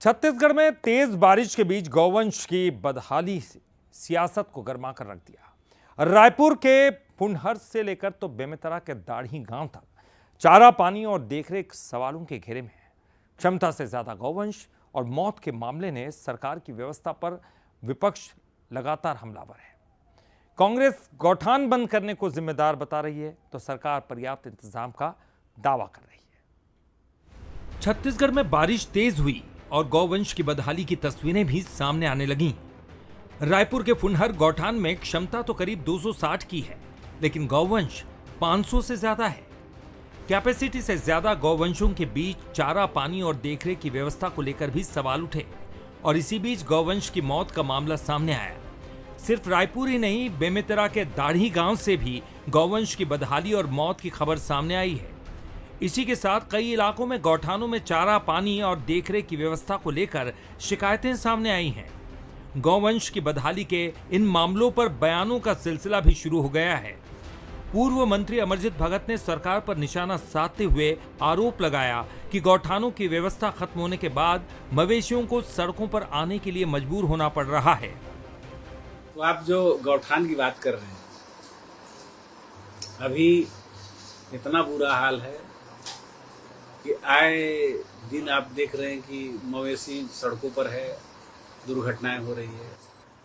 छत्तीसगढ़ में तेज बारिश के बीच गौवंश की बदहाली से सियासत को गर्मा कर रख दिया। रायपुर के फुनहर से लेकर तो बेमेतरा के दाढ़ी गांव तक चारा पानी और देखरेख सवालों के घेरे में है। क्षमता से ज्यादा गौवंश और मौत के मामले ने सरकार की व्यवस्था पर विपक्ष लगातार हमलावर है। कांग्रेस गौठान बंद करने को जिम्मेदार बता रही है तो सरकार पर्याप्त इंतजाम का दावा कर रही है। छत्तीसगढ़ में बारिश तेज हुई और गौवंश की बदहाली की तस्वीरें भी सामने आने लगीं। रायपुर के फुनहर गौठान में क्षमता तो करीब 260 की है, लेकिन गौवंश 500 से ज्यादा है। कैपेसिटी से ज्यादा गौवंशों के बीच चारा पानी और देखरेख की व्यवस्था को लेकर भी सवाल उठे और इसी बीच गौवंश की मौत का मामला सामने आया। सिर्फ रायपुर ही नहीं, बेमेतरा के दाढ़ी गांव से भी गौवंश की बदहाली और मौत की खबर सामने आई है। इसी के साथ कई इलाकों में गौठानों में चारा पानी और देखरेख की व्यवस्था को लेकर शिकायतें सामने आई हैं। गौवंश की बदहाली के इन मामलों पर बयानों का सिलसिला भी शुरू हो गया है। पूर्व मंत्री अमरजीत भगत ने सरकार पर निशाना साधते हुए आरोप लगाया कि गौठानों की व्यवस्था खत्म होने के बाद मवेशियों को सड़कों पर आने के लिए मजबूर होना पड़ रहा है। तो आप जो गौठान की बात कर रहे हैं, अभी इतना बुरा हाल है कि आए दिन आप देख रहे हैं कि मवेशी सड़कों पर है, दुर्घटनाएं हो रही है।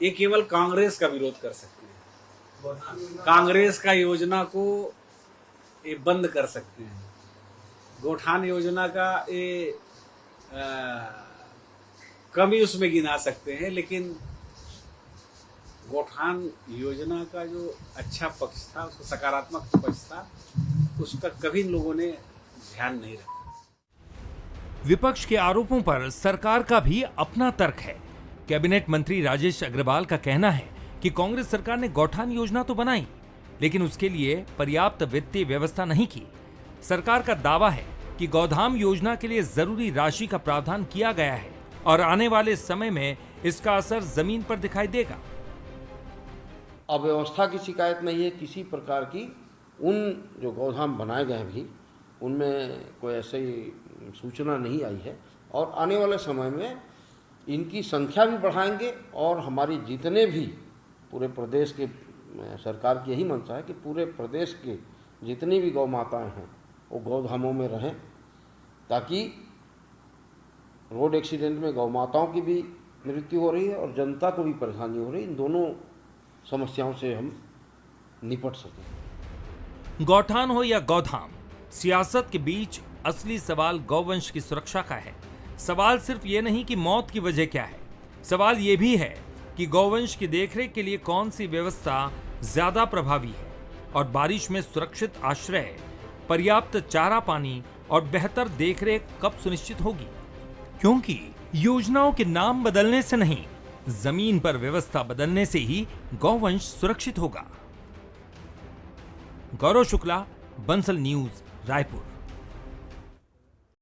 ये केवल कांग्रेस का विरोध कर सकते हैं, कांग्रेस का योजना को ये बंद कर सकते हैं। गौठान योजना का ये कमी उसमें गिना सकते हैं, लेकिन गौठान योजना का जो अच्छा पक्ष था, उसका सकारात्मक पक्ष था, उसका कभी लोगों ने ध्यान नहीं रखा। विपक्ष के आरोपों पर सरकार का भी अपना तर्क है। कैबिनेट मंत्री राजेश अग्रवाल का कहना है कि कांग्रेस सरकार ने गौठान योजना तो बनाई, लेकिन उसके लिए पर्याप्त वित्तीय व्यवस्था नहीं की। सरकार का दावा है कि गौधाम योजना के लिए जरूरी राशि का प्रावधान किया गया है और आने वाले समय में इसका असर जमीन पर दिखाई देगा। अव्यवस्था की शिकायत नहीं है किसी प्रकार की। उन जो गौधाम बनाए गए भी उनमें कोई ऐसी सूचना नहीं आई है और आने वाले समय में इनकी संख्या भी बढ़ाएंगे और हमारी जितने भी पूरे प्रदेश के सरकार की यही मंशा है कि पूरे प्रदेश के जितनी भी गौ माताएँ हैं वो गौधामों में रहें, ताकि रोड एक्सीडेंट में गौ माताओं की भी मृत्यु हो रही है और जनता को भी परेशानी हो रही है। इन दोनों समस्याओं से हम निपट सकें। गौठान हो या गौधाम, सियासत के बीच असली सवाल गौवंश की सुरक्षा का है। सवाल सिर्फ ये नहीं कि मौत की वजह क्या है, सवाल ये भी है कि गौवंश की देखरेख के लिए कौन सी व्यवस्था ज्यादा प्रभावी है और बारिश में सुरक्षित आश्रय, पर्याप्त चारा पानी और बेहतर देखरेख कब सुनिश्चित होगी। क्योंकि योजनाओं के नाम बदलने से नहीं, जमीन पर व्यवस्था बदलने से ही गौवंश सुरक्षित होगा। गौरव शुक्ला, बंसल न्यूज, रायपुर।